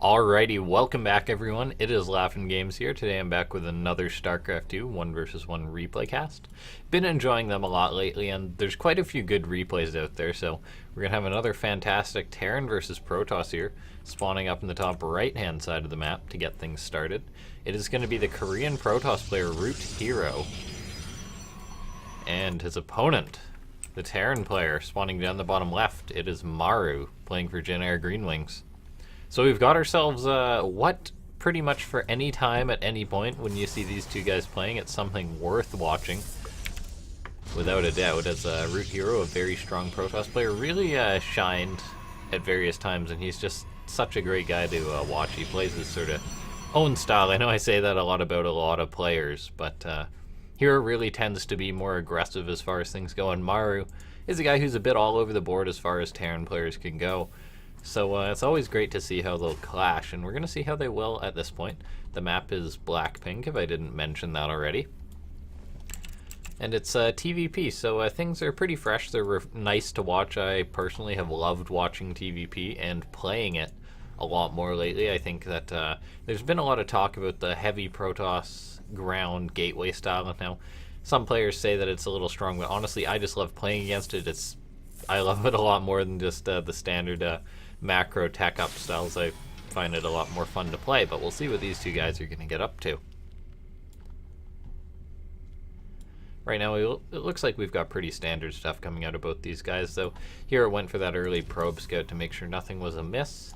Alrighty, welcome back everyone. It is LaughNgamez here. Today I'm back with another Starcraft 2 1 versus 1 replay cast. Been enjoying them a lot lately, and there's quite a few good replays out there, so we're going to have another fantastic Terran versus Protoss here, spawning up in the top right hand side of the map to get things started. It is going to be the Korean Protoss player herO, and his opponent, the Terran player, spawning down the bottom left. It is Maru, playing for Jin Air Green Wings. So we've got ourselves what pretty much for any time at any point when you see these two guys playing, it's something worth watching, without a doubt, as herO, a very strong Protoss player, really shined at various times, and he's just such a great guy to watch. He plays his sort of own style. I know I say that a lot about a lot of players, but herO really tends to be more aggressive as far as things go, and Maru is a guy who's a bit all over the board as far as Terran players can go. So it's always great to see how they'll clash, and we're going to see how they will at this point. The map is Blackpink, if I didn't mention that already. And it's TvP, so things are pretty fresh. They're nice to watch. I personally have loved watching TvP and playing it a lot more lately. I think that there's been a lot of talk about the heavy Protoss ground gateway style. Now, some players say that it's a little strong, but honestly, I just love playing against it. I love it a lot more than just the standard macro tech up styles. I find it a lot more fun to play, but we'll see what these two guys are going to get up to. Right now, it looks like we've got pretty standard stuff coming out of both these guys, though. herO went for that early probe scout to make sure nothing was amiss,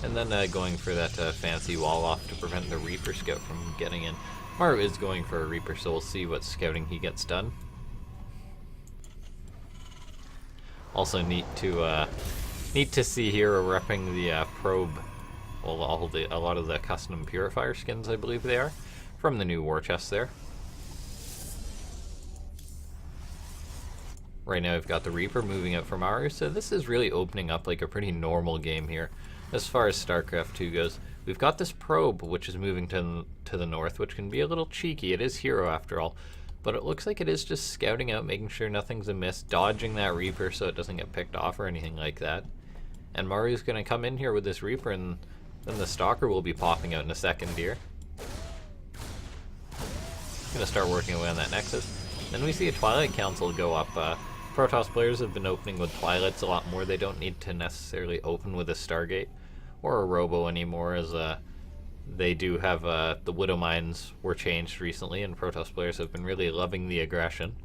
and then going for that fancy wall off to prevent the Reaper scout from getting in. Maru is going for a Reaper, so we'll see what scouting he gets done. Also neat to see herO repping the probe, well, a lot of the custom purifier skins, I believe they are, from the new war chest there. Right now we've got the Reaper moving out from Maru, so this is really opening up like a pretty normal game here as far as Starcraft 2 goes. We've got this probe which is moving to the north, which can be a little cheeky. It is herO after all. But it looks like it is just scouting out, making sure nothing's amiss, dodging that Reaper so it doesn't get picked off or anything like that. And Maru's going to come in here with this Reaper, and then the Stalker will be popping out in a second here. Going to start working away on that Nexus. Then we see a Twilight Council go up. Protoss players have been opening with Twilights a lot more. They don't need to necessarily open with a Stargate or a Robo anymore, as they do have the Widow Mines were changed recently, and Protoss players have been really loving the aggression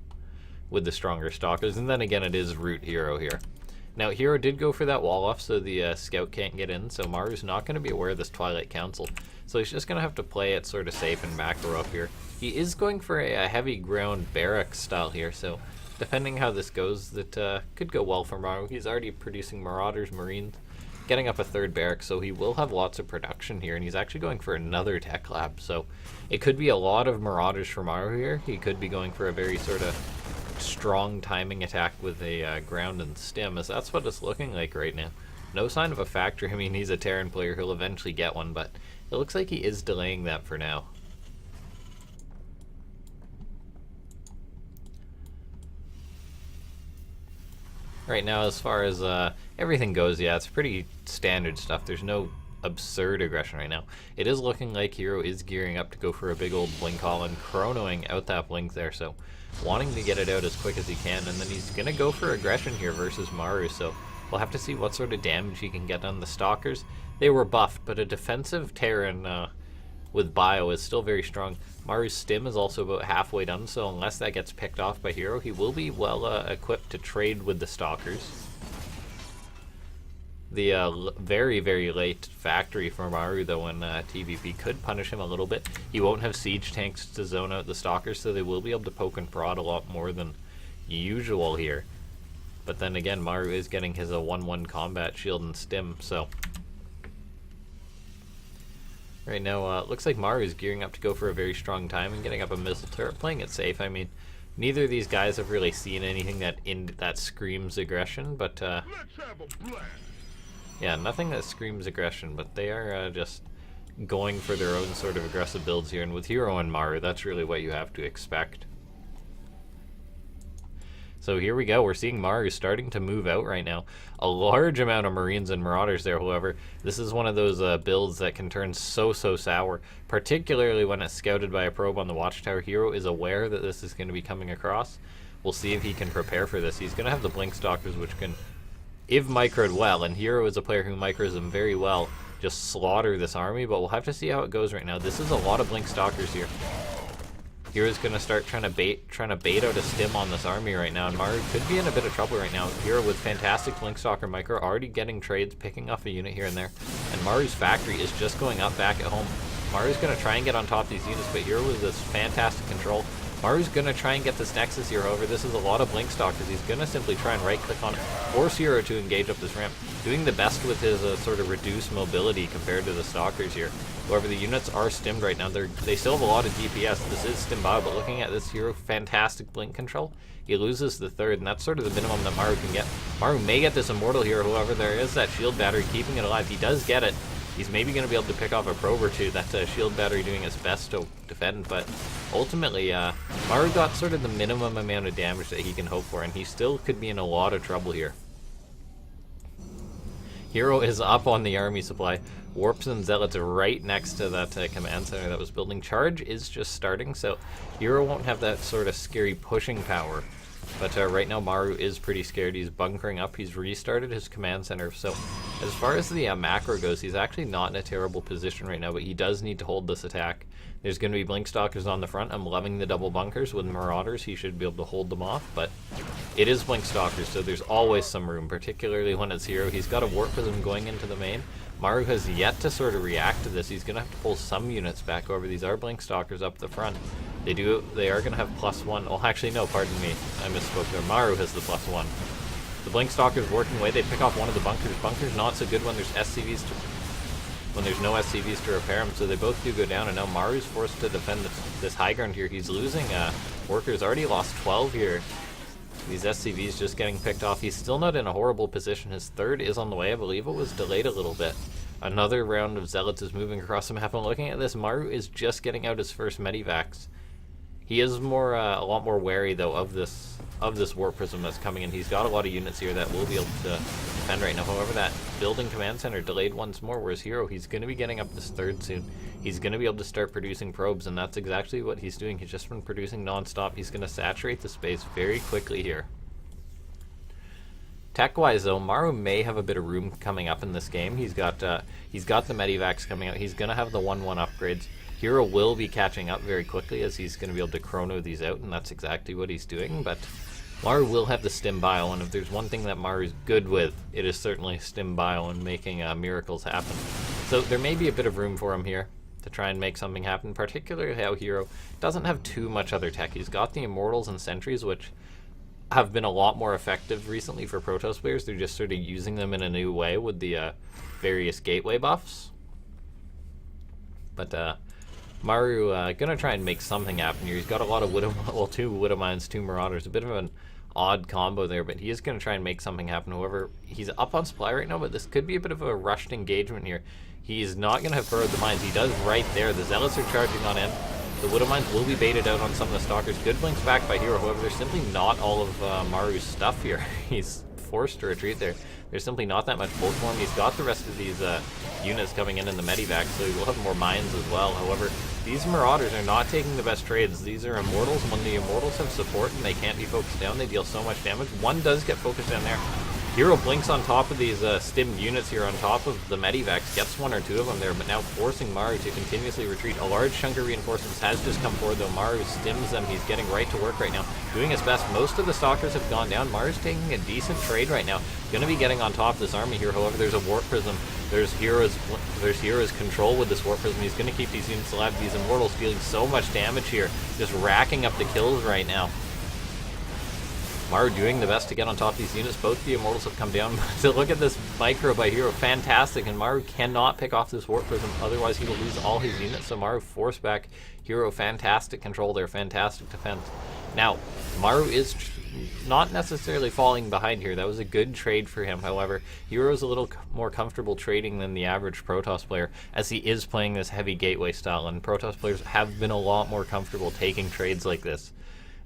with the stronger Stalkers. And then again, it is root herO here. Now, herO did go for that wall off, so the scout can't get in, so Maru's not going to be aware of this Twilight Council. So he's just going to have to play it sort of safe and macro up here. He is going for a heavy ground barracks style here, so depending how this goes, that could go well for Maru. He's already producing Marauders, Marines, getting up a third barrack, so he will have lots of production here, and he's actually going for another tech lab, so it could be a lot of Marauders for Maru here. He could be going for a very sort of strong timing attack with a ground and stim, as that's what it's looking like right now. No sign of a factory. I mean, he's a Terran player, he'll eventually get one, but it looks like he is delaying that for now. Right now, as far as everything goes, yeah, it's pretty standard stuff. There's no absurd aggression right now. It is looking like herO is gearing up to go for a big old blink haul and chronoing out that blink there, so wanting to get it out as quick as he can, and then he's going to go for aggression here versus Maru, so we'll have to see what sort of damage he can get on the Stalkers. They were buffed, but a defensive Terran with bio is still very strong. Maru's stim is also about halfway done, so unless that gets picked off by herO, he will be well equipped to trade with the Stalkers. The very, very late factory for Maru, though, in TvP could punish him a little bit. He won't have siege tanks to zone out the Stalkers, so they will be able to poke and prod a lot more than usual here. But then again, Maru is getting his 1-1 combat shield and stim, so right now, it looks like Maru is gearing up to go for a very strong time and getting up a missile turret, playing it safe. I mean, neither of these guys have really seen anything that screams aggression, but yeah, nothing that screams aggression, but they are just going for their own sort of aggressive builds here, and with herO and Maru, that's really what you have to expect. So here we go. We're seeing Maru starting to move out right now. A large amount of Marines and Marauders there, however. This is one of those builds that can turn so sour, particularly when it's scouted by a probe on the watchtower. herO is aware that this is going to be coming across. We'll see if he can prepare for this. He's going to have the Blink Stalkers, which can, if microed well, and herO is a player who micros them very well, just slaughter this army, but we'll have to see how it goes right now. This is a lot of Blink Stalkers here. hero's gonna start trying to bait out a stim on this army right now, and Maru could be in a bit of trouble right now. herO with fantastic Blinkstalker micro, already getting trades, picking off a unit here and there, and Maru's factory is just going up back at home. Maru's gonna try and get on top of these units, but herO with this fantastic control. Maru's gonna try and get this Nexus here, however, this is a lot of Blinkstalkers. He's gonna simply try and right-click on it, force herO to engage up this ramp, doing the best with his sort of reduced mobility compared to the Stalkers here. However, the units are stimmed right now. They still have a lot of DPS. This is stimbao, but looking at this herO, fantastic blink control. He loses the third, and that's sort of the minimum that Maru can get. Maru may get this Immortal here, however, there is that shield battery keeping it alive. He does get it. He's maybe going to be able to pick off a probe or two. That shield battery doing its best to defend, but ultimately, Maru got sort of the minimum amount of damage that he can hope for, and he still could be in a lot of trouble here. herO is up on the army supply. Warps and Zealots right next to that command center that was building. Charge is just starting, so herO won't have that sort of scary pushing power. But right now Maru is pretty scared. He's bunkering up. He's restarted his command center. So as far as the macro goes, he's actually not in a terrible position right now, but he does need to hold this attack. There's going to be Blinkstalkers on the front. I'm loving the double bunkers with Marauders. He should be able to hold them off, but it is Blinkstalkers, so there's always some room, particularly when it's herO. He's got a Warp Prism going into the main. Maru has yet to sort of react to this. He's going to have to pull some units back over. These are Blinkstalkers up the front. They are going to have +1. Oh, actually, no, pardon me. I misspoke there. Maru has the +1. The Blinkstalkers working away. They pick off one of the bunkers. Bunkers not so good when there's SCVs when there's no SCVs to repair them, so they both do go down, and now Maru's forced to defend this high ground here. He's losing workers. Already lost 12 here. These SCVs just getting picked off. He's still not in a horrible position. His third is on the way. I believe it was delayed a little bit. Another round of Zealots is moving across the map. And looking at this, Maru is just getting out his first Medivacs. He is a lot more wary though of this Warp Prism that's coming in. He's got a lot of units here that will be able to defend right now. However, that building command center delayed once more, whereas herO, he's going to be getting up this third soon. He's going to be able to start producing probes, and that's exactly what he's doing. He's just been producing non-stop. He's going to saturate the space very quickly here. Tech-wise though, Maru may have a bit of room coming up in this game. He's got the Medivacs coming out. He's going to have the 1/1 upgrades. herO will be catching up very quickly as he's going to be able to chrono these out, and that's exactly what he's doing. But Maru will have the Stim Bile, and if there's one thing that Maru's good with, it is certainly Stim Bile and making miracles happen. So there may be a bit of room for him here to try and make something happen, particularly how herO doesn't have too much other tech. He's got the Immortals and Sentries, which have been a lot more effective recently for Protoss players. They're just sort of using them in a new way with the various gateway buffs. But Maru gonna try and make something happen here. He's got a lot of two Widow Mines, 2 Marauders, a bit of an odd combo there, but he is gonna try and make something happen. However, he's up on supply right now, but this could be a bit of a rushed engagement here. He's not gonna have burrowed the mines. He does right there. The Zealots are charging on in. The Widow Mines will be baited out on some of the Stalkers. Good blinks back by herO. However, there's simply not all of Maru's stuff here. He's forced to retreat there. There's simply not that much bulk for him. He's got the rest of these units coming in the Medivac, so he will have more mines as well. However, these Marauders are not taking the best trades. These are Immortals. When the Immortals have support and they can't be focused down, they deal so much damage. One does get focused down there. herO blinks on top of these stim units here on top of the Medivacs, gets 1 or 2 of them there, but now forcing Maru to continuously retreat. A large chunk of reinforcements has just come forward though. Maru stims them. He's getting right to work right now, doing his best. Most of the Stalkers have gone down. Maru's taking a decent trade right now. Going to be getting on top of this army here. However, there's a Warp Prism. There's herO's control with this Warp Prism. He's going to keep these units alive. These Immortals dealing so much damage here, just racking up the kills right now. Maru doing the best to get on top of these units. Both the Immortals have come down. So look at this micro by herO. Fantastic. And Maru cannot pick off this Warp Prism. Otherwise, he will lose all his units. So Maru forced back herO. Fantastic control there. Fantastic defense. Now, Maru is not necessarily falling behind here. That was a good trade for him. However, herO's a little more comfortable trading than the average Protoss player, as he is playing this heavy gateway style. And Protoss players have been a lot more comfortable taking trades like this.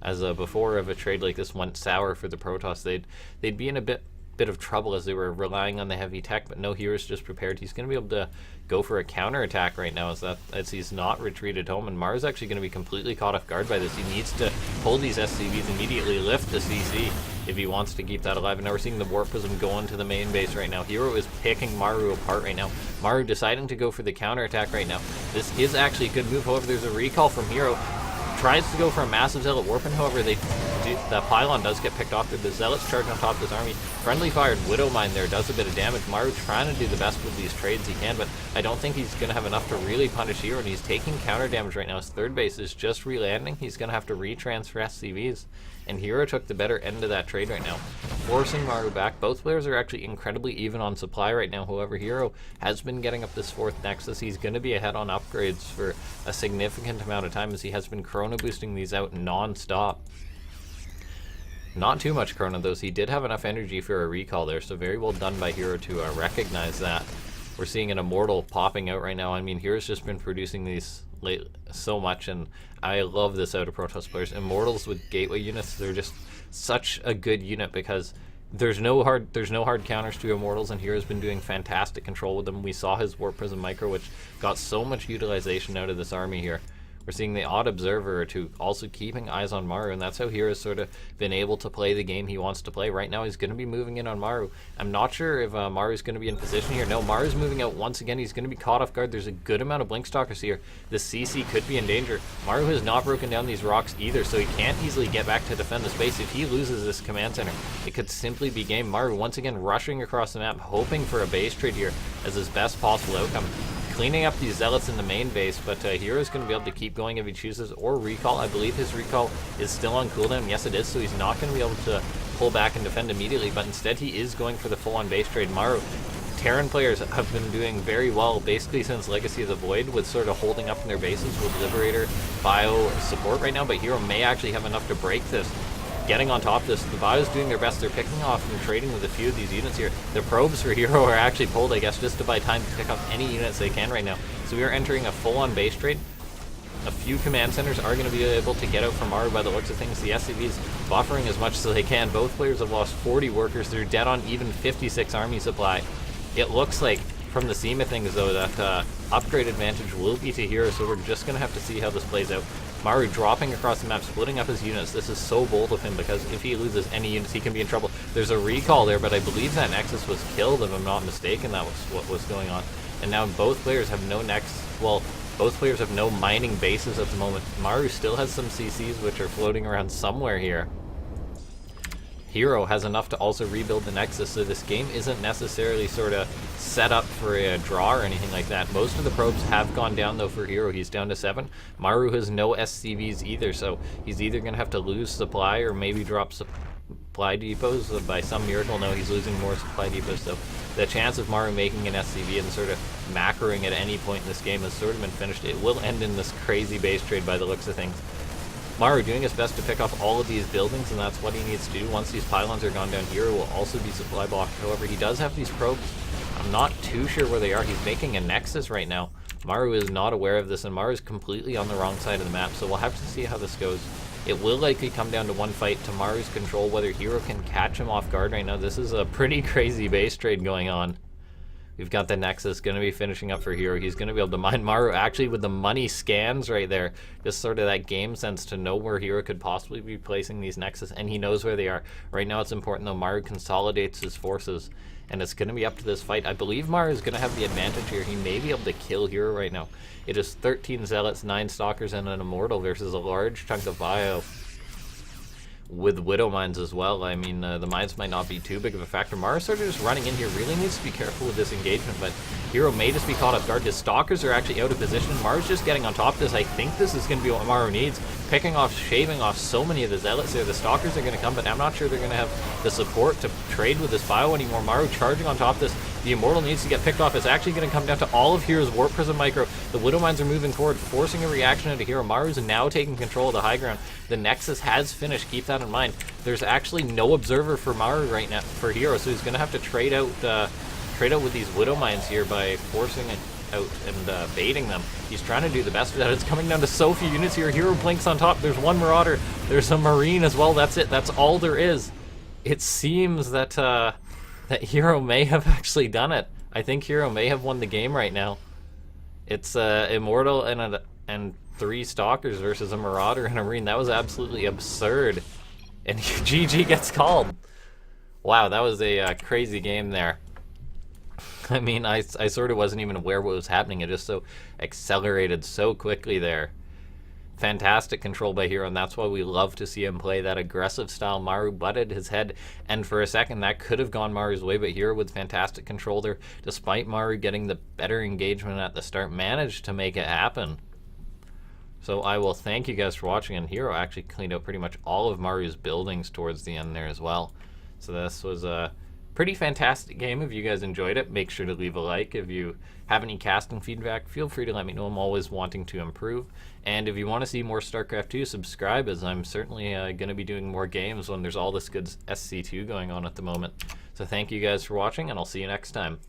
as before if a trade like this went sour for the Protoss, they'd be in a bit of trouble as they were relying on the heavy tech, but no, hero's just prepared. He's going to be able to go for a counterattack right now as he's not retreated home, and Maru's actually going to be completely caught off guard by this. He needs to hold these SCVs, immediately lift the CC if he wants to keep that alive. And now we're seeing the Warp Prism go into the main base right now. herO is picking Maru apart right now. Maru deciding to go for the counterattack right now. This is actually a good move, however there's a recall from herO. Tries to go for a massive Zealot Warping, however the pylon does get picked off. The Zealots charge on top of this army. Friendly fired Widow Mine there does a bit of damage. Maru trying to do the best with these trades he can, but I don't think he's going to have enough to really punish herO, and he's taking counter damage right now. His third base is just re-landing. He's going to have to retransfer SCVs, and herO took the better end of that trade right now, forcing Maru back. Both players are actually incredibly even on supply right now. However, herO has been getting up this 4th Nexus. He's going to be ahead on upgrades for a significant amount of time, as he has been chrono boosting these out non-stop. Not too much chrono though, so he did have enough energy for a recall there, so very well done by herO to recognize that. We're seeing an Immortal popping out right now. I mean, hero's just been producing these so much, and I love this out of Protoss players. Immortals with gateway units, they're just such a good unit because there's no hard counters to Immortals, and hero's been doing fantastic control with them. We saw his Warp Prism Micro, which got so much utilization out of this army here. We're seeing the odd observer or two also keeping eyes on Maru, and that's how hero's sort of been able to play the game he wants to play. Right now he's going to be moving in on Maru. I'm not sure if Maru's going to be in position here. No, Maru's moving out once again. He's going to be caught off guard. There's a good amount of Blinkstalkers here. The CC could be in danger. Maru has not broken down these rocks either, so he can't easily get back to defend the space. If he loses this command center, it could simply be game. Maru once again rushing across the map, hoping for a base trade here as his best possible outcome. Cleaning up these Zealots in the main base, but hero's going to be able to keep going if he chooses, or recall. I believe his recall is still on cooldown. Yes, it is, so he's not going to be able to pull back and defend immediately, but instead he is going for the full-on base trade. Maru, Terran players have been doing very well basically since Legacy of the Void with sort of holding up in their bases with Liberator, Bio support right now, but herO may actually have enough to break this. Getting on top of this, the Bio's doing their best. They're picking off and trading with a few of these units here. The probes for herO are actually pulled, I guess, just to buy time to pick up any units they can right now. So we are entering a full-on base trade. A few command centers are going to be able to get out from Maru by the looks of things. The SCVs buffering as much as they can. Both players have lost 40 workers. They're dead on even 56 army supply. It looks like, from the seam of things though, that upgrade advantage will be to herO, so we're just going to have to see how this plays out. Maru dropping across the map, splitting up his units. This is so bold of him because if he loses any units, he can be in trouble. There's a recall there, but I believe that Nexus was killed, if I'm not mistaken. That was what was going on. And now both players have no both players have no mining bases at the moment. Maru still has some CCs which are floating around somewhere here. herO has enough to also rebuild the Nexus, so this game isn't necessarily sort of set up for a draw or anything like that. Most of the probes have gone down though for herO. He's down to 7. Maru has no SCVs either, so he's either going to have to lose supply or maybe drop supply depots. By some miracle, no, he's losing more supply depots, so the chance of Maru making an SCV and sort of macroing at any point in this game has sort of been finished. It will end in this crazy base trade by the looks of things. Maru doing his best to pick off all of these buildings, and that's what he needs to do. Once these pylons are gone down, herO will also be supply blocked. However, he does have these probes. I'm not too sure where they are. He's making a Nexus right now. Maru is not aware of this, and Maru is completely on the wrong side of the map, so we'll have to see how this goes. It will likely come down to one fight to Maru's control, whether herO can catch him off guard right now. This is a pretty crazy base trade going on. We've got the Nexus going to be finishing up for herO. He's going to be able to mine Maru actually with the money scans right there. Just sort of that game sense to know where herO could possibly be placing these Nexus, and he knows where they are. Right now it's important though. Maru consolidates his forces, and it's going to be up to this fight. I believe Maru is going to have the advantage here. He may be able to kill herO right now. It is 13 Zealots, 9 Stalkers, and an Immortal versus a large chunk of Bio with Widow Mines as well. I mean, the mines might not be too big of a factor. Maru sort of just running in here, really needs to be careful with this engagement, but herO may just be caught off guard. His Stalkers are actually out of position. Maru's just getting on top of this. I think this is going to be what Maru needs. Picking off, shaving off so many of the Zealots there. The Stalkers are going to come, but I'm not sure they're going to have the support to trade with this Bio anymore. Maru charging on top of this. The Immortal needs to get picked off. It's actually going to come down to all of herO's Warp Prism Micro. The Widow Mines are moving forward, forcing a reaction into herO. Maru's now taking control of the high ground. The Nexus has finished. Keep that in mind. There's actually no observer for Maru right now, for herO, so he's going to have to trade out trade out with these Widow Mines here by forcing it out and baiting them. He's trying to do the best of that. It's coming down to so few units here. herO blinks on top. There's one Marauder. There's a Marine as well. That's it. That's all there is. It seems that that herO may have actually done it. I think herO may have won the game right now. It's Immortal and 3 Stalkers versus a Marauder and a Marine. That was absolutely absurd. And GG gets called. Wow, that was a crazy game there. I mean, I sort of wasn't even aware what was happening. It just so accelerated so quickly there. Fantastic control by herO, and that's why we love to see him play that aggressive style. Maru butted his head, and for a second that could have gone Maru's way, but herO with fantastic control there, despite Maru getting the better engagement at the start, managed to make it happen. So I will thank you guys for watching, and herO actually cleaned out pretty much all of Maru's buildings towards the end there as well. So this was a pretty fantastic game. If you guys enjoyed it, make sure to leave a like. If you have any casting feedback, feel free to let me know. I'm always wanting to improve. And if you want to see more Starcraft 2, subscribe, as I'm certainly going to be doing more games when there's all this good SC2 going on at the moment. So thank you guys for watching, and I'll see you next time.